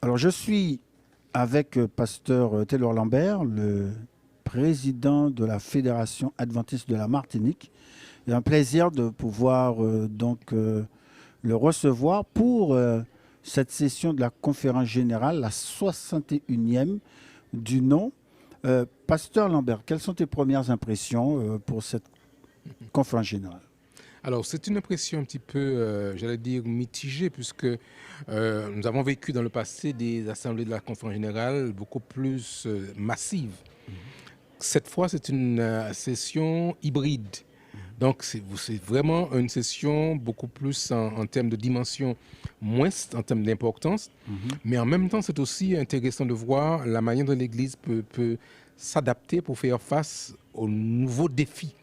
Alors, je suis avec pasteur Taylor Lambert, le président de la Fédération adventiste de la Martinique. C'est un plaisir de pouvoir le recevoir pour cette session de la conférence générale, la 61e du nom. Pasteur Lambert, quelles sont tes premières impressions pour cette conférence générale? Alors, c'est une impression un petit peu, j'allais dire, mitigée, puisque nous avons vécu dans le passé des assemblées de la conférence générale beaucoup plus massives. Cette fois, c'est une session hybride. Donc, c'est vraiment une session beaucoup plus en termes de dimension, moins en termes d'importance. Mhm. Mais en même temps, c'est aussi intéressant de voir la manière dont l'Église peut s'adapter pour faire face aux nouveaux défis.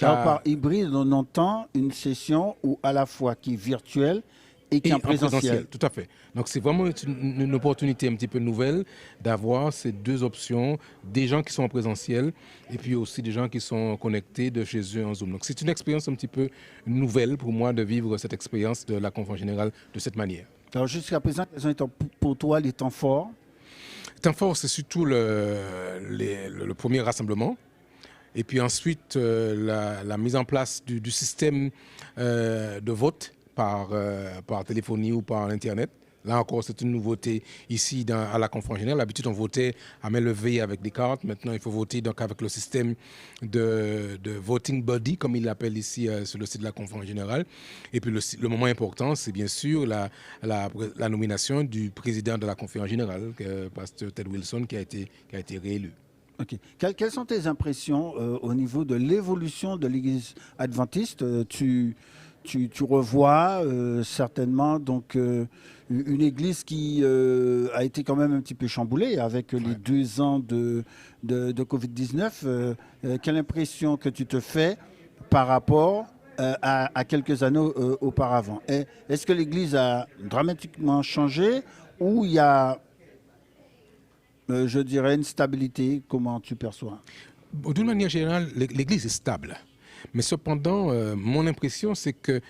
Alors, Car par hybride, on entend une session où à la fois qui est virtuelle et qui est Et en en présentiel, présentiel. tout à fait. Donc c'est vraiment une opportunité un petit peu nouvelle d'avoir ces deux options, des gens qui sont en présentiel et puis aussi des gens qui sont connectés de chez eux en Zoom. Donc c'est une expérience un petit peu nouvelle pour moi de vivre cette expérience de la conférence générale de cette manière. Alors, jusqu'à présent, quels ont été pour toi les temps forts? Le temps fort, c'est surtout le premier rassemblement. Et puis ensuite, la mise en place du système de vote par téléphonie ou par Internet. Là encore, c'est une nouveauté ici à la conférence générale. D'habitude, on votait à main levée avec des cartes. Maintenant, il faut voter donc avec le système de voting body, comme il l'appelle ici sur le site de la conférence générale. Et puis, le moment important, c'est bien sûr la nomination du président de la conférence générale, Pasteur Ted Wilson, qui a été réélu. Ok. Quelles sont tes impressions au niveau de l'évolution de l'Église adventiste? Tu revois certainement une Église qui a été quand même un petit peu chamboulée avec les Ouais. 2 ans de Covid-19. Quelle impression que tu te fais par rapport à quelques années auparavant? Est-ce que l'Église a dramatiquement changé ou il y a, je dirais, une stabilité? Comment tu perçois? Bon, d'une manière générale, l'Église est stable. Mais cependant, mon impression, c'est que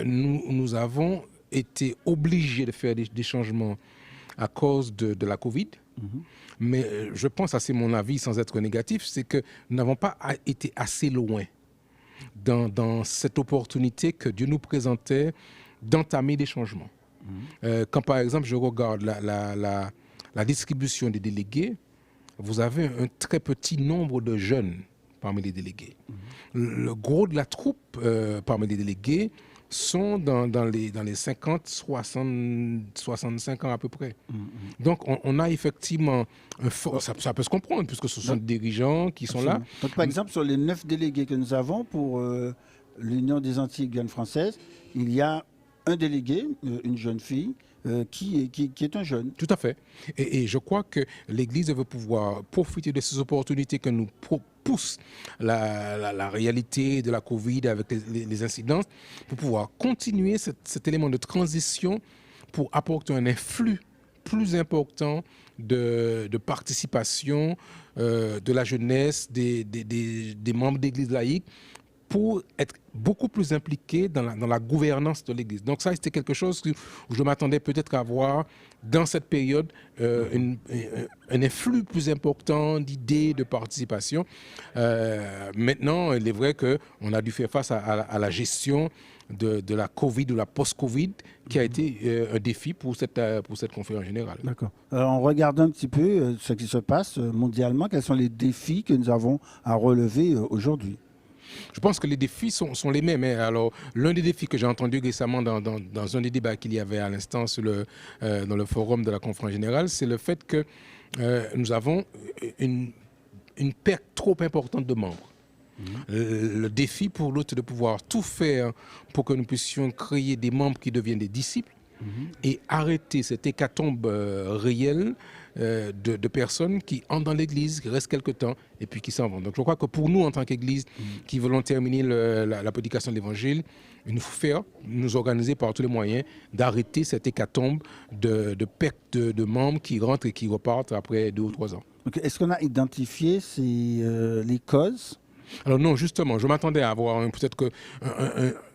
nous avons été obligés de faire des changements à cause de la Covid. Mhm. Mais je pense, ça c'est mon avis sans être négatif, c'est que nous n'avons pas été assez loin dans cette opportunité que Dieu nous présentait d'entamer des changements. Mhm. Quand par exemple je regarde la distribution des délégués, vous avez un très petit nombre de jeunes parmi les délégués. Le gros de la troupe parmi les délégués sont dans les 50, 60, 65 ans à peu près. Mhm. Donc on a effectivement ça peut se comprendre puisque ce sont Donc, des dirigeants qui sont là. absolument. Donc, par exemple, sur les 9 délégués que nous avons pour l'Union des Antilles Guyane française, il y a un délégué, une jeune fille, qui est un jeune. Tout à fait. Et je crois que l'Église veut pouvoir profiter de ces opportunités que nous pousse la réalité de la Covid avec les incidences pour pouvoir continuer cet élément de transition pour apporter un influx plus important de participation de la jeunesse, des membres d'église laïque pour être beaucoup plus impliqué dans la gouvernance de l'Église. Donc ça, c'était quelque chose où je m'attendais peut-être à voir dans cette période un influx plus important d'idées, de participation. Maintenant, il est vrai qu'on a dû faire face à la gestion de la Covid ou la post-Covid qui a été un défi pour cette conférence générale. D'accord. On regarde un petit peu ce qui se passe mondialement. Quels sont les défis que nous avons à relever aujourd'hui? Je pense que les défis sont les mêmes, hein. Alors, l'un des défis que j'ai entendu récemment dans un des débats qu'il y avait à l'instant dans le forum de la conférence générale, c'est le fait que nous avons une perte trop importante de membres. Mhm. Le défi pour l'autre, c'est de pouvoir tout faire pour que nous puissions créer des membres qui deviennent des disciples Mhm. et arrêter cette hécatombe réelle de personnes qui entrent dans l'Église, qui restent quelque temps et puis qui s'en vont. Donc je crois que pour nous, en tant qu'Église, qui voulons terminer la prédication de l'Évangile, il nous faut nous organiser par tous les moyens d'arrêter cette hécatombe de perte de membres qui rentrent et qui repartent après 2 ou 3 ans. Ok. Est-ce qu'on a identifié les causes? Alors non, justement, je m'attendais à avoir peut-être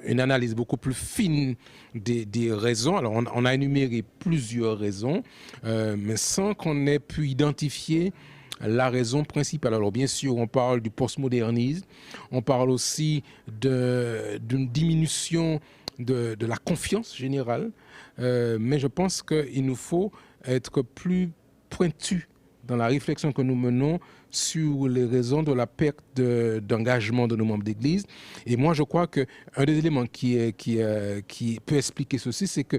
une analyse beaucoup plus fine des raisons. Alors on a énuméré plusieurs raisons, mais sans qu'on ait pu identifier la raison principale. Alors bien sûr, on parle du postmodernisme, on parle aussi d'une diminution de la confiance générale, mais je pense qu'il nous faut être plus pointu dans la réflexion que nous menons sur les raisons de la perte d'engagement de nos membres d'Église. Et moi, je crois qu'un des éléments qui peut expliquer ceci, c'est que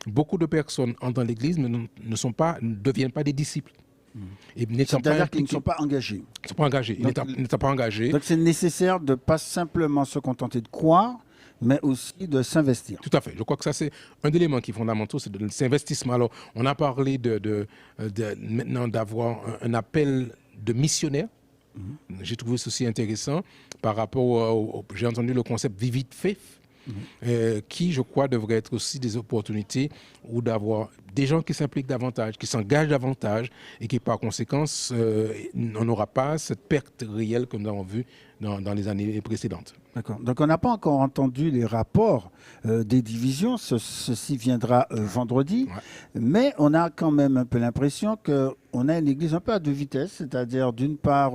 beaucoup de personnes entrent dans l'Église mais ne deviennent pas des disciples. C'est-à-dire qu'ils ne sont pas engagés. Ils ne sont pas engagés. Ils n'étaient pas engagés. Donc c'est nécessaire de ne pas simplement se contenter de croire, mais aussi de s'investir. Tout à fait. Je crois que ça, c'est un élément qui est fondamental, c'est cet investissement. Alors, on a parlé maintenant d'avoir un appel de missionnaire. J'ai trouvé ceci intéressant par rapport j'ai entendu le concept Vivid Faith, qui, je crois, devrait être aussi des opportunités ou d'avoir des gens qui s'impliquent davantage, qui s'engagent davantage et qui, par conséquent, on n'aura pas cette perte réelle que nous avons vue dans les années précédentes. D'accord. Donc on n'a pas encore entendu les rapports des divisions, ceci viendra vendredi, mais on a quand même un peu l'impression qu'on a une église un peu à deux vitesses, c'est-à-dire d'une part,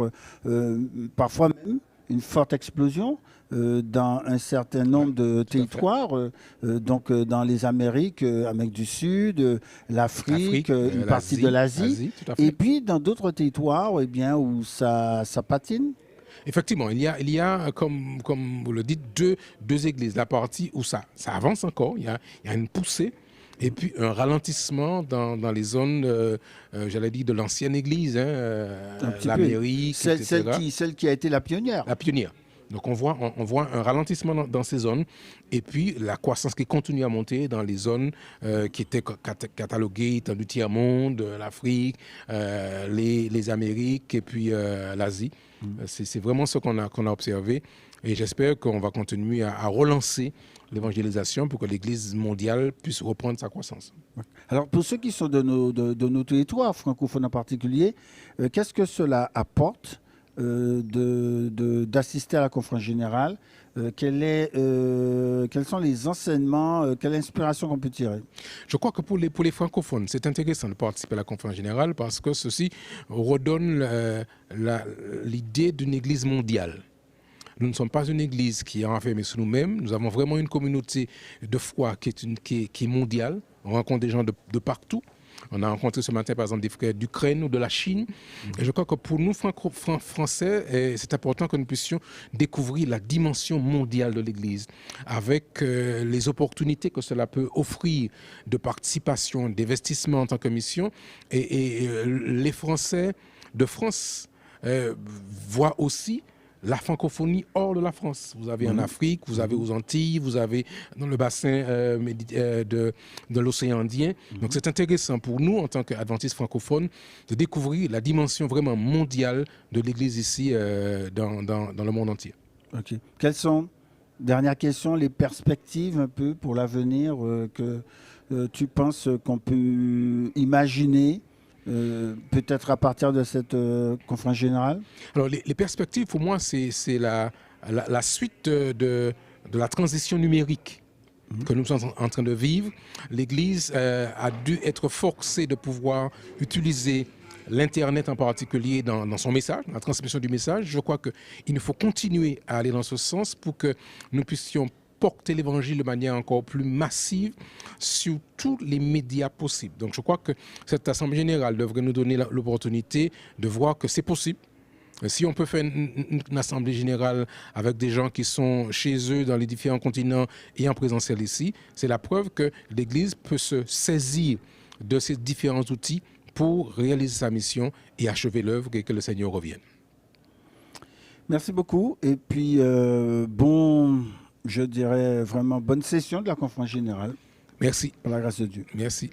parfois même, une forte explosion dans un certain nombre de territoires, donc dans les Amériques, Amérique du Sud, l'Afrique, une partie de l'Asie, et puis dans d'autres territoires où ça patine. Effectivement, il y a comme vous le dites, deux églises. La partie où ça avance encore, il y a une poussée, et puis un ralentissement dans les zones, j'allais dire, de l'ancienne église, l'Amérique, celle qui a été la pionnière. La pionnière. Donc on voit un ralentissement dans ces zones et puis la croissance qui continue à monter dans les zones qui étaient cataloguées dans le tiers-monde, l'Afrique, les Amériques et puis l'Asie. C'est vraiment ce qu'on a observé et j'espère qu'on va continuer à relancer l'évangélisation pour que l'Église mondiale puisse reprendre sa croissance. Alors pour ceux qui sont de nos territoires francophones en particulier, qu'est-ce que cela apporte d'assister à la conférence générale? Quels sont les enseignements, quelle inspiration qu'on peut tirer? Je crois que pour les francophones, c'est intéressant de participer à la conférence générale parce que ceci redonne l'idée d'une église mondiale. Nous ne sommes pas une église qui est enfermée sur nous-mêmes. Nous avons vraiment une communauté de foi qui est mondiale. On rencontre des gens de partout. On a rencontré ce matin, par exemple, des frères d'Ukraine ou de la Chine. Et je crois que pour nous, Français, c'est important que nous puissions découvrir la dimension mondiale de l'Église avec les opportunités que cela peut offrir de participation, d'investissement en tant que mission. Et les Français de France voient aussi la francophonie hors de la France. Vous avez en Afrique, vous avez aux Antilles, vous avez dans le bassin de l'océan Indien. Donc c'est intéressant pour nous, en tant qu'adventistes francophones, de découvrir la dimension vraiment mondiale de l'Église ici dans le monde entier. Ok. Quelles sont, dernière question, les perspectives un peu pour l'avenir que tu penses qu'on peut imaginer peut-être à partir de cette conférence générale? Alors, les perspectives, pour moi, c'est la suite de la transition numérique que nous sommes en train de vivre. L'Église a dû être forcée de pouvoir utiliser l'Internet en particulier dans son message, dans la transmission du message. Je crois qu'il faut continuer à aller dans ce sens pour que nous puissions porter l'évangile de manière encore plus massive sur tous les médias possibles. Donc je crois que cette Assemblée générale devrait nous donner l'opportunité de voir que c'est possible. Si on peut faire une assemblée générale avec des gens qui sont chez eux dans les différents continents et en présentiel ici, c'est la preuve que l'Église peut se saisir de ces différents outils pour réaliser sa mission et achever l'œuvre et que le Seigneur revienne. Merci beaucoup. Et puis, je dirais vraiment bonne session de la conférence générale. Merci. Par la grâce de Dieu. Merci.